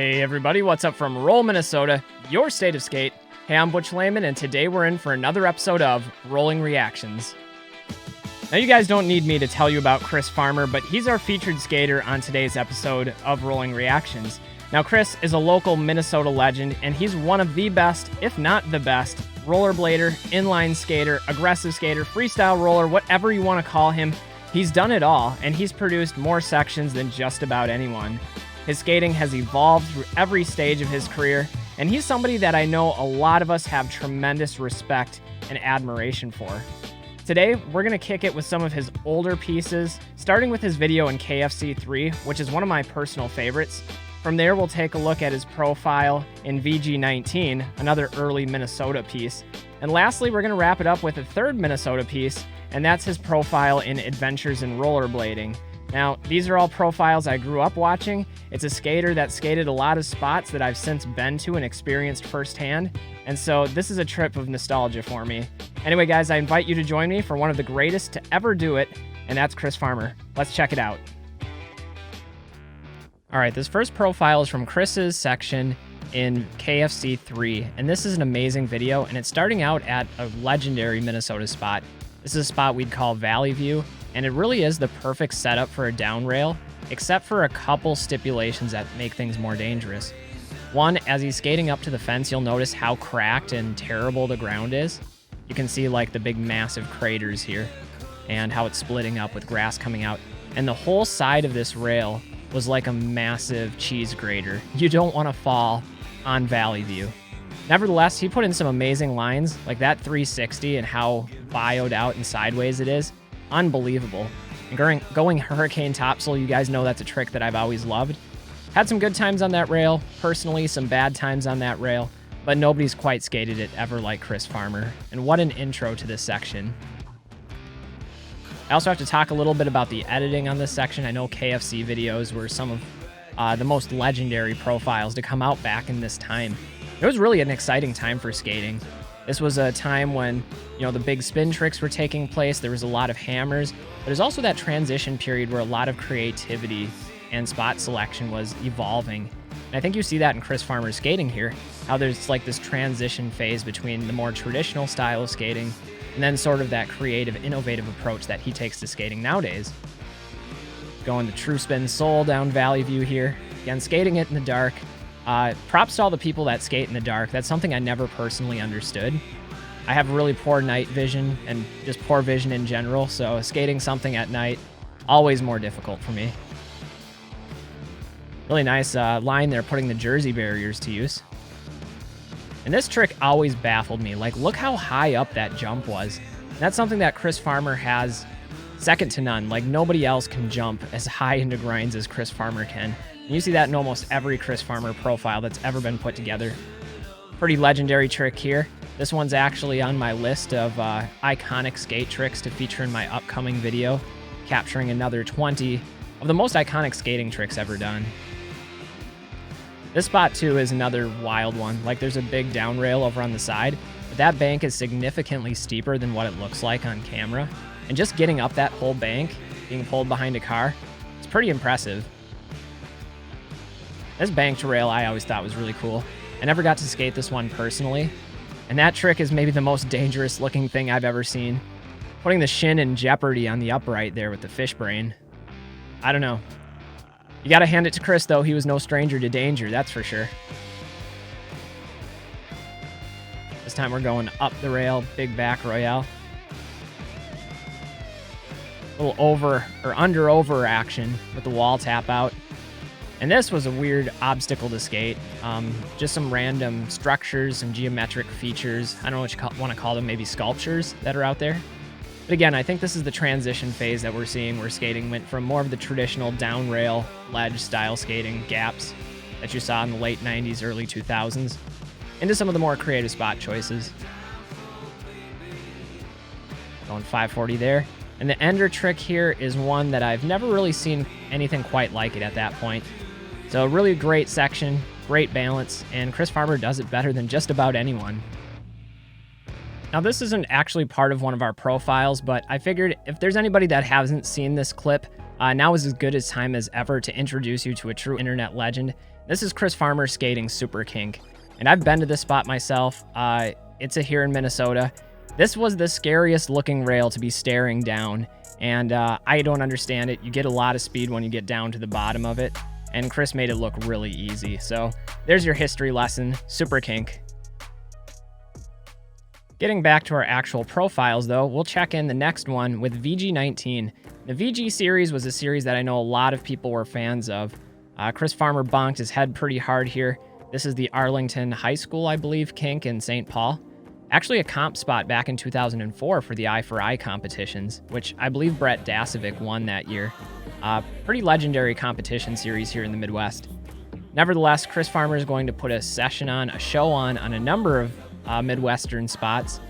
Hey everybody, what's up from Roll, Minnesota, your state of skate. Hey, I'm Butch Lehman, and today we're in for another episode of Rolling Reactions. Now you guys don't need me to tell you about Chris Farmer, but he's our featured skater on today's episode of Rolling Reactions. Now Chris is a local Minnesota legend, and he's one of the best, if not the best, rollerblader, inline skater, aggressive skater, freestyle roller, whatever you want to call him. He's done it all, and he's produced more sections than just about anyone. His skating has evolved through every stage of his career, and he's somebody that I know a lot of us have tremendous respect and admiration for. Today, we're going to kick it with some of his older pieces, starting with his video in KFC 3, which is one of my personal favorites. From there, we'll take a look at his profile in VG19, another early Minnesota piece. And lastly, we're going to wrap it up with a third Minnesota piece, and that's his profile in Adventures in Rollerblading. Now, these are all profiles I grew up watching. It's a skater that skated a lot of spots that I've since been to and experienced firsthand, and so this is a trip of nostalgia for me. Anyway, guys, I invite you to join me for one of the greatest to ever do it, and that's Chris Farmer. Let's check it out. All right, this first profile is from Chris's section in KFC 3, and this is an amazing video, and it's starting out at a legendary Minnesota spot. This is a spot we'd call Valley View, and it really is the perfect setup for a down rail, except for a couple stipulations that make things more dangerous. One, as he's skating up to the fence, you'll notice how cracked and terrible the ground is. You can see like the big massive craters here and how it's splitting up with grass coming out. And the whole side of this rail was like a massive cheese grater. You don't want to fall on Valley View. Nevertheless, he put in some amazing lines, like that 360 and how bioed out and sideways it is. Unbelievable. And going hurricane topsail, you guys know that's a trick that I've always loved. Had some good times on that rail, personally some bad times on that rail, but nobody's quite skated it ever like Chris Farmer. And what an intro to this section. I also have to talk a little bit about the editing on this section. I know KFC videos were some of the most legendary profiles to come out back in this time. It was really an exciting time for skating. This was a time when, the big spin tricks were taking place. There was a lot of hammers, but there's also that transition period where a lot of creativity and spot selection was evolving. And I think you see that in Chris Farmer's skating here, how there's like this transition phase between the more traditional style of skating and then sort of that creative, innovative approach that he takes to skating nowadays. Going the true spin soul down Valley View here. Again, skating it in the dark. Props to all the people that skate in the dark. That's something I never personally understood. I have really poor night vision and just poor vision in general, so skating something at night, always more difficult for me. Really nice line there, putting the jersey barriers to use. And this trick always baffled me. Like, look how high up that jump was. And that's something that Chris Farmer has second to none. Like, nobody else can jump as high into grinds as Chris Farmer can. And you see that in almost every Chris Farmer profile that's ever been put together. Pretty legendary trick here. This one's actually on my list of iconic skate tricks to feature in my upcoming video, capturing another 20 of the most iconic skating tricks ever done. This spot too is another wild one. Like, there's a big down rail over on the side, but that bank is significantly steeper than what it looks like on camera. And just getting up that whole bank, being pulled behind a car, it's pretty impressive. This banked rail I always thought was really cool. I never got to skate this one personally, and that trick is maybe the most dangerous looking thing I've ever seen. Putting the shin in jeopardy on the upright there with the fish brain. I don't know. You gotta hand it to Chris though, he was no stranger to danger, that's for sure. This time we're going up the rail, big back royale. A little over action with the wall tap out. And this was a weird obstacle to skate. Just some random structures, some geometric features. I don't know what you want to call them, maybe sculptures that are out there. But again, I think this is the transition phase that we're seeing where skating went from more of the traditional down rail, ledge style skating gaps that you saw in the late 90s, early 2000s, into some of the more creative spot choices. Going 540 there. And the ender trick here is one that I've never really seen anything quite like it at that point. So really great section, great balance, and Chris Farmer does it better than just about anyone. Now this isn't actually part of one of our profiles, but I figured if there's anybody that hasn't seen this clip, now is as good a time as ever to introduce you to a true internet legend. This is Chris Farmer skating Super Kink, and I've been to this spot myself. It's here in Minnesota. This was the scariest looking rail to be staring down, and I don't understand it. You get a lot of speed when you get down to the bottom of it, and Chris made it look really easy. So there's your history lesson, Super Kink. Getting back to our actual profiles though, we'll check in the next one with VG19. The VG series was a series that I know a lot of people were fans of. Chris Farmer bonked his head pretty hard here. This is the Arlington High School, I believe, kink in St. Paul. Actually a comp spot back in 2004 for the Eye for Eye competitions, which I believe Brett Dasovic won that year. Pretty legendary competition series here in the Midwest. Nevertheless, Chris Farmer is going to put a show on a number of Midwestern spots.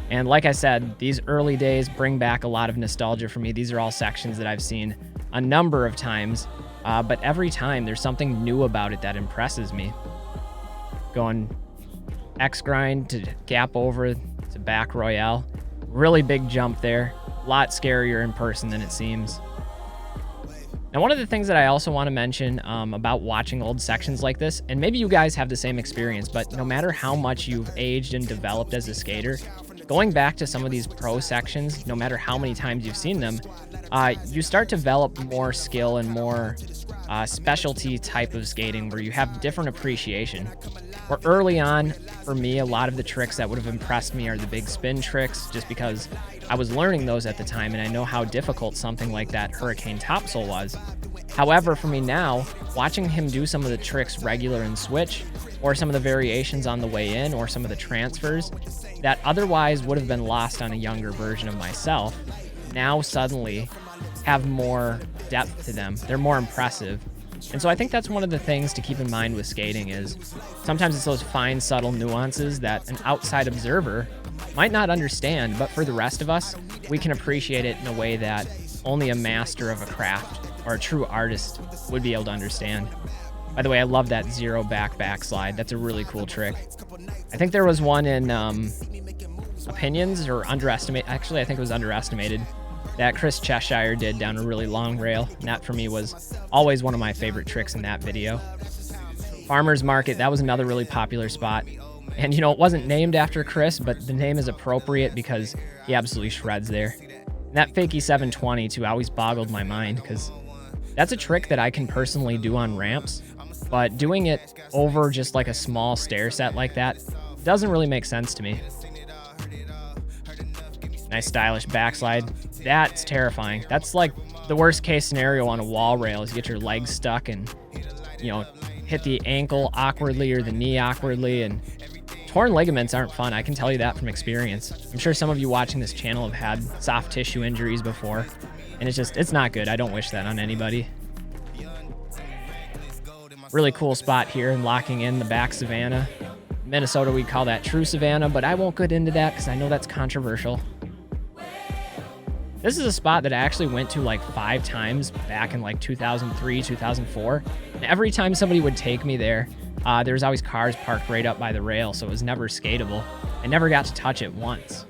And like I said, these early days bring back a lot of nostalgia for me. These are all sections that I've seen a number of times, but every time there's something new about it that impresses me. Going X grind to gap over to back royale. Really big jump there. A lot scarier in person than it seems. Now, one of the things that I also want to mention about watching old sections like this, and maybe you guys have the same experience, but no matter how much you've aged and developed as a skater, going back to some of these pro sections, no matter how many times you've seen them, you start to develop more skill and more specialty type of skating where you have different appreciation. Where early on, for me, a lot of the tricks that would have impressed me are the big spin tricks, just because I was learning those at the time and I know how difficult something like that Hurricane Topsoul was. However, for me now, watching him do some of the tricks regular and switch, or some of the variations on the way in, or some of the transfers that otherwise would have been lost on a younger version of myself, now suddenly have more depth to them. They're more impressive. And so I think that's one of the things to keep in mind with skating is sometimes it's those fine, subtle nuances that an outside observer might not understand, but for the rest of us, we can appreciate it in a way that only a master of a craft or a true artist would be able to understand. By the way, I love that zero back slide. That's a really cool trick. I think there was one in Opinions or Underestimate. Actually, I think it was Underestimated that Chris Cheshire did down a really long rail. And that for me was always one of my favorite tricks in that video. Farmer's Market, that was another really popular spot. And you know, it wasn't named after Chris, but the name is appropriate because he absolutely shreds there. And that fakie 720 too always boggled my mind because that's a trick that I can personally do on ramps, but doing it over just like a small stair set like that doesn't really make sense to me. Nice stylish backslide. That's terrifying. That's like the worst case scenario on a wall rail is you get your legs stuck and, you know, hit the ankle awkwardly or the knee awkwardly, and torn ligaments aren't fun. I can tell you that from experience. I'm sure some of you watching this channel have had soft tissue injuries before, and it's not good. I don't wish that on anybody. Really cool spot here and locking in the back Savannah. Minnesota, we call that true Savannah, but I won't get into that because I know that's controversial. This is a spot that I actually went to like 5 times back in like 2003, 2004. And every time somebody would take me there, there was always cars parked right up by the rail, so it was never skatable. I never got to touch it once.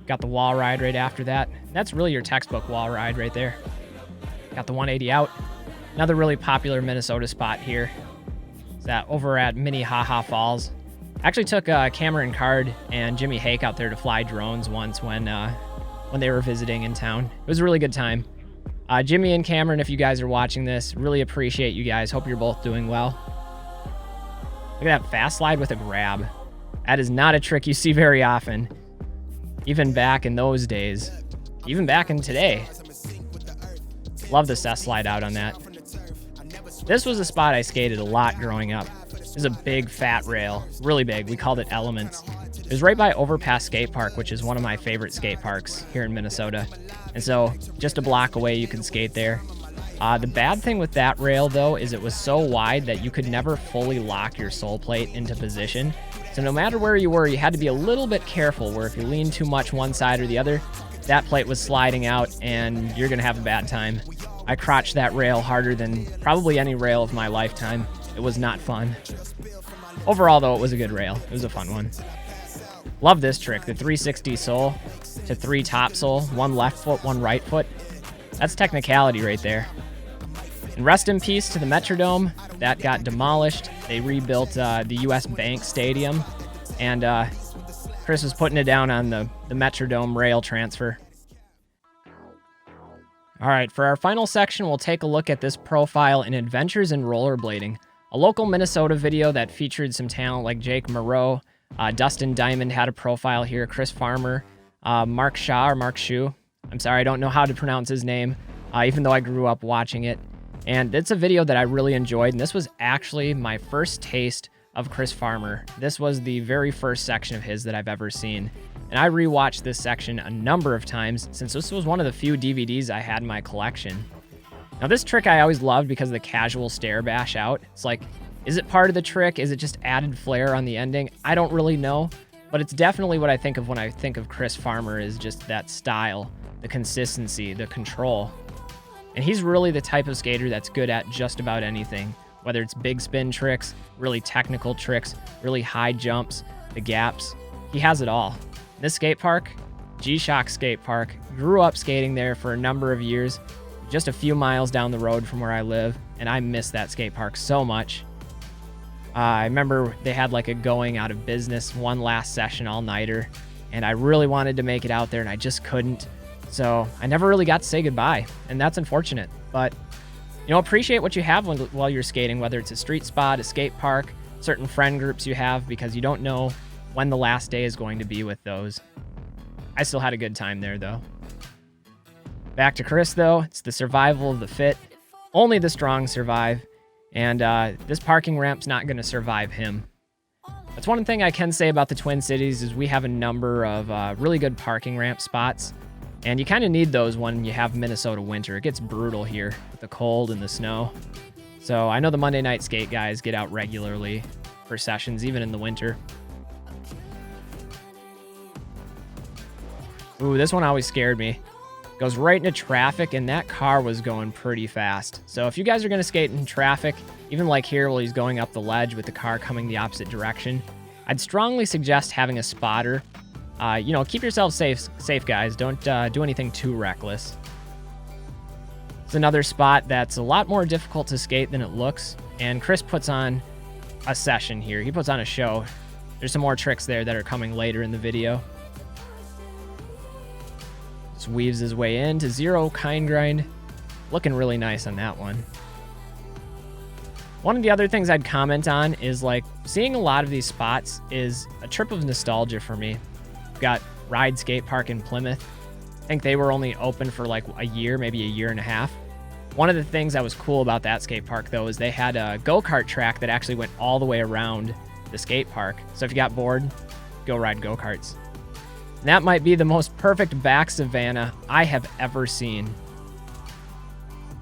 Got the wall ride right after that. That's really your textbook wall ride right there. Got the 180 out. Another really popular Minnesota spot here. It's that over at Minnehaha Falls. Actually took Cameron Card and Jimmy Hake out there to fly drones once when they were visiting in town. It was a really good time. Jimmy and Cameron, if you guys are watching this, really appreciate you guys. Hope you're both doing well. Look at that fast slide with a grab. That is not a trick you see very often, even back in those days, even back in today. Love the cess slide out on that. This was a spot I skated a lot growing up. This is a big fat rail, really big. We called it Elements. It was right by Overpass Skate Park, which is one of my favorite skate parks here in Minnesota. And so just a block away, you can skate there. The bad thing with that rail though is it was so wide that you could never fully lock your sole plate into position. So no matter where you were, you had to be a little bit careful where if you leaned too much one side or the other, that plate was sliding out and you're gonna have a bad time. I crotched that rail harder than probably any rail of my lifetime. It was not fun. Overall though, it was a good rail. It was a fun one. Love this trick, the 360 sole to 3 top sole, 1 left foot, 1 right foot. That's technicality right there. And rest in peace to the Metrodome. That got demolished. They rebuilt the US Bank Stadium. And Chris was putting it down on the Metrodome rail transfer. All right, for our final section, we'll take a look at this profile in Adventures in Rollerblading, a local Minnesota video that featured some talent like Jake Moreau, Dustin Diamond had a profile here, Chris Farmer, Mark Shaw or Mark Shu. I'm sorry, I don't know how to pronounce his name, even though I grew up watching it. And it's a video that I really enjoyed, and this was actually my first taste of Chris Farmer. This was the very first section of his that I've ever seen. And I rewatched this section a number of times since this was one of the few DVDs I had in my collection. Now this trick I always loved because of the casual stare bash out. It's like, is it part of the trick? Is it just added flair on the ending? I don't really know, but it's definitely what I think of when I think of Chris Farmer, is just that style, the consistency, the control. And he's really the type of skater that's good at just about anything, whether it's big spin tricks, really technical tricks, really high jumps, the gaps. He has it all. This skate park, G-Shock Skate Park, grew up skating there for a number of years, just a few miles down the road from where I live, and I miss that skate park so much. I remember they had like a going out of business one last session all-nighter, and I really wanted to make it out there, and I just couldn't. So I never really got to say goodbye, and that's unfortunate. But, you know, appreciate what you have while you're skating, whether it's a street spot, a skate park, certain friend groups you have, because you don't know when the last day is going to be with those. I still had a good time there, though. Back to Chris, though. It's the survival of the fit. Only the strong survive. And this parking ramp's not going to survive him. That's one thing I can say about the Twin Cities, is we have a number of really good parking ramp spots. And you kind of need those when you have Minnesota winter. It gets brutal here with the cold and the snow. So I know the Monday Night Skate guys get out regularly for sessions, even in the winter. Ooh, this one always scared me. Goes right into traffic, and that car was going pretty fast. So if you guys are going to skate in traffic, even like here while he's going up the ledge with the car coming the opposite direction, I'd strongly suggest having a spotter. You know, keep yourselves safe guys. Don't do anything too reckless. It's another spot that's a lot more difficult to skate than it looks, and Chris puts on a session here. He puts on a show. There's some more tricks there that are coming later in the video. Just weaves his way into zero kind grind. Looking really nice on that one. One of the other things I'd comment on is, like, seeing a lot of these spots is a trip of nostalgia for me. We've got Ride Skate Park in Plymouth. I think they were only open for like a year, maybe a year and a half. One of the things that was cool about that skate park, though, is they had a go-kart track that actually went all the way around the skate park. So if you got bored, go ride go-karts. And that might be the most perfect back Savannah I have ever seen.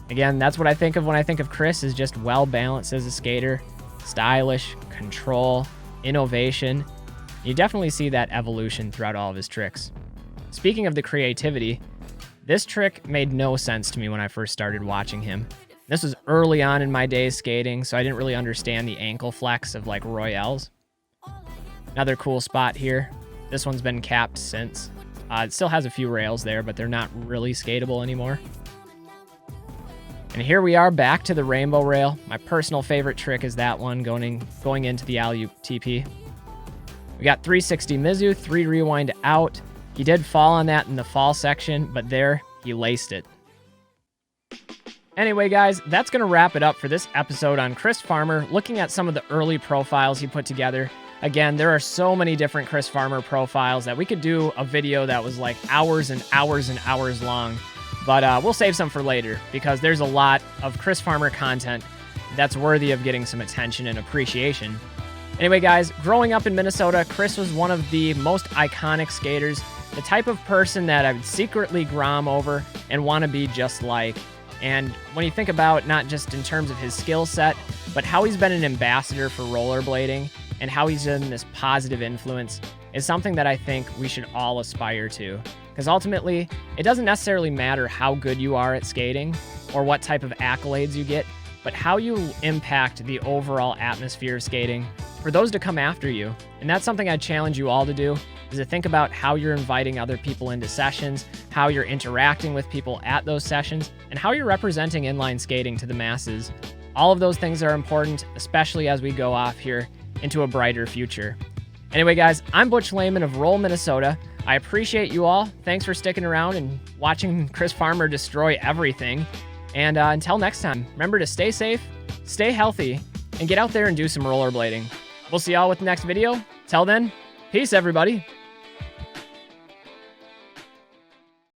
Again, that's what I think of when I think of Chris, is just well-balanced as a skater, stylish, control, innovation. You definitely see that evolution throughout all of his tricks. Speaking of the creativity, this trick made no sense to me when I first started watching him. This was early on in my days skating, so I didn't really understand the ankle flex of like Royales. Another cool spot here. This one's been capped since. It still has a few rails there, but they're not really skatable anymore. And here we are back to the rainbow rail. My personal favorite trick is that one, going into the alley-oop TP. We got 360 Mizu, 3 rewind out. He did fall on that in the fall section, but there, he laced it. Anyway, guys, that's going to wrap it up for this episode on Chris Farmer, looking at some of the early profiles he put together. Again, there are so many different Chris Farmer profiles that we could do a video that was like hours and hours and hours long. But we'll save some for later, because there's a lot of Chris Farmer content that's worthy of getting some attention and appreciation. Anyway, guys, growing up in Minnesota, Chris was one of the most iconic skaters, the type of person that I would secretly grom over and want to be just like. And when you think about not just in terms of his skill set, but how he's been an ambassador for rollerblading and how he's been this positive influence, is something that I think we should all aspire to. Because ultimately, it doesn't necessarily matter how good you are at skating or what type of accolades you get, but how you impact the overall atmosphere of skating for those to come after you. And that's something I challenge you all to do, is to think about how you're inviting other people into sessions, how you're interacting with people at those sessions, and how you're representing inline skating to the masses. All of those things are important, especially as we go off here into a brighter future. Anyway, guys, I'm Butch Lehman of Roll, Minnesota. I appreciate you all. Thanks for sticking around and watching Chris Farmer destroy everything. And until next time, remember to stay safe, stay healthy, and get out there and do some rollerblading. We'll see y'all with the next video. Till then, peace, everybody.